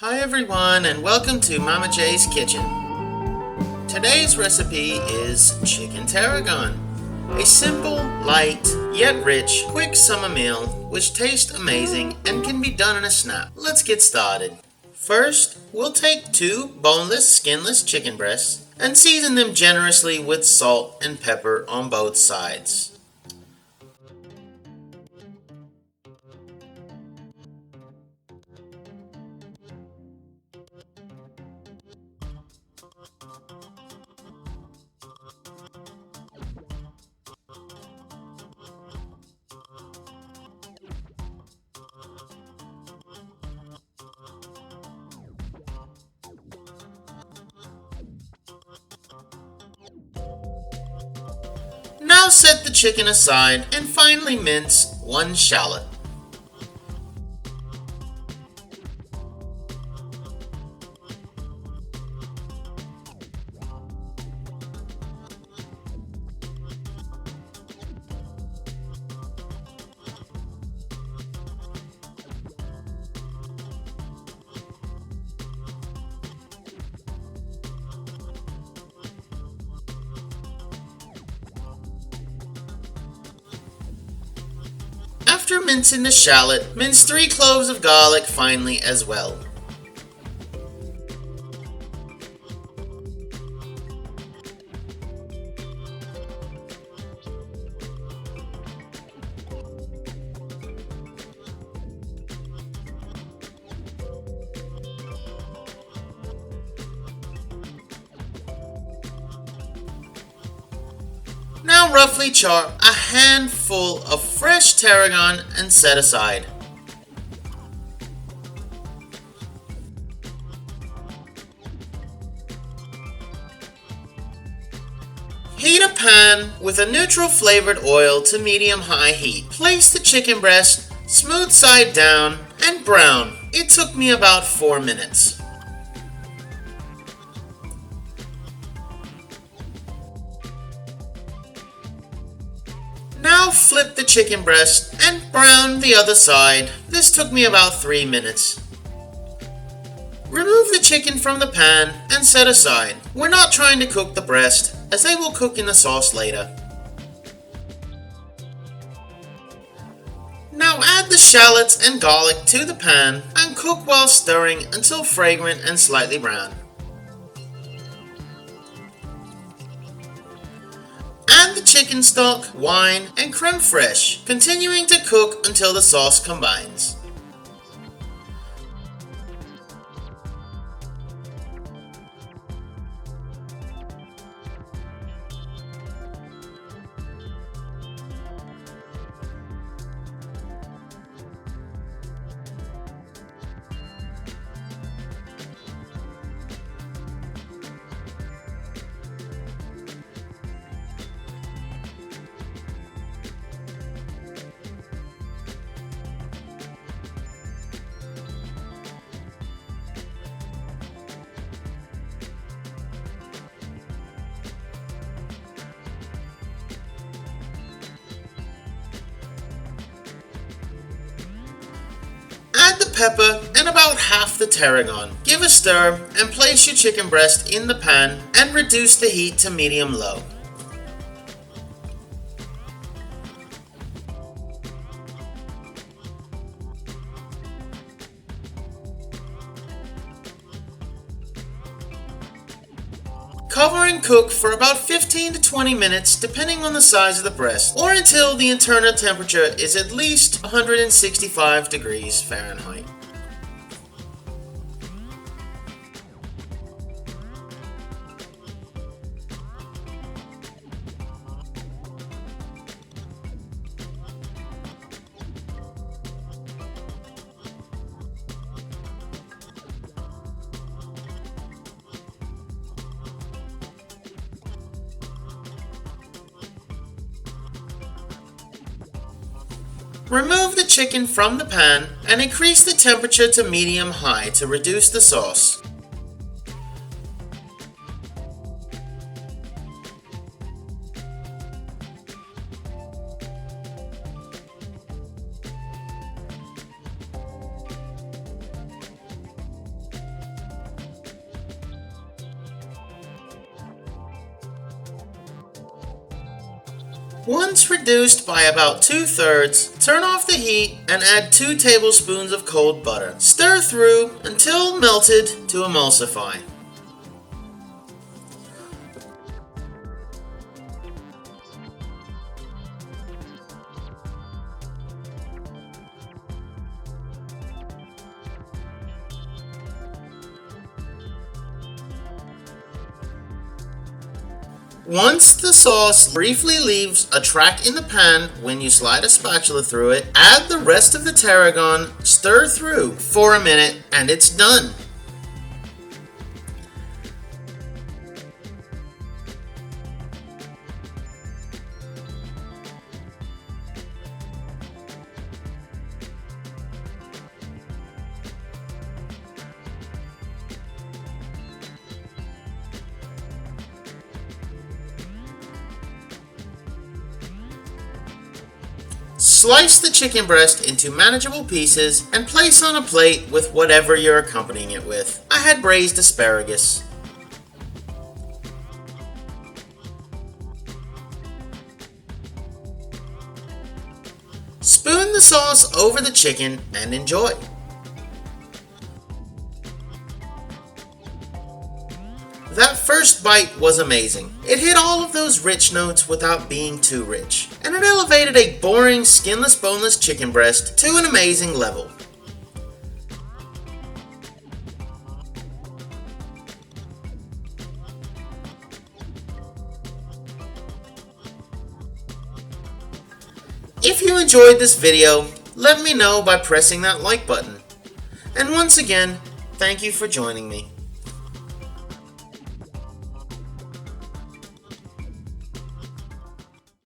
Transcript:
Hi everyone and welcome to Mama J's Kitchen. Today's recipe is chicken tarragon, a simple, light, yet rich, quick summer meal which tastes amazing and can be done in a snap. Let's get started. First, we'll take 2 boneless, skinless chicken breasts and season them generously with salt and pepper on both sides. Now set the chicken aside and finely mince 1 shallot. After mincing the shallot, mince 3 cloves of garlic finely as well. Now roughly chop a handful of fresh tarragon and set aside. Heat a pan with a neutral flavored oil to medium-high heat. Place the chicken breast smooth side down and brown. It took me about 4 minutes. Now flip the chicken breast and brown the other side. This took me about 3 minutes. Remove the chicken from the pan and set aside. We're not trying to cook the breast, as they will cook in the sauce later. Now add the shallots and garlic to the pan and cook while stirring until fragrant and slightly brown. Add the chicken stock, wine, and crème fraîche, continuing to cook until the sauce combines. Add the pepper and about half the tarragon. Give a stir and place your chicken breast in the pan and reduce the heat to medium-low. Cover and cook for about 15 to 20 minutes depending on the size of the breast, or until the internal temperature is at least 165 degrees Fahrenheit. Remove the chicken from the pan and increase the temperature to medium-high to reduce the sauce. Once reduced by about 2/3, turn off the heat and add 2 tablespoons of cold butter. Stir through until melted to emulsify. Once the sauce briefly leaves a track in the pan when you slide a spatula through it, add the rest of the tarragon, stir through for a minute, and it's done. Slice the chicken breast into manageable pieces and place on a plate with whatever you're accompanying it with. I had braised asparagus. Spoon the sauce over the chicken and enjoy. That first bite was amazing. It hit all of those rich notes without being too rich, and it elevated a boring, skinless, boneless chicken breast to an amazing level. If you enjoyed this video, let me know by pressing that like button. And once again, thank you for joining me.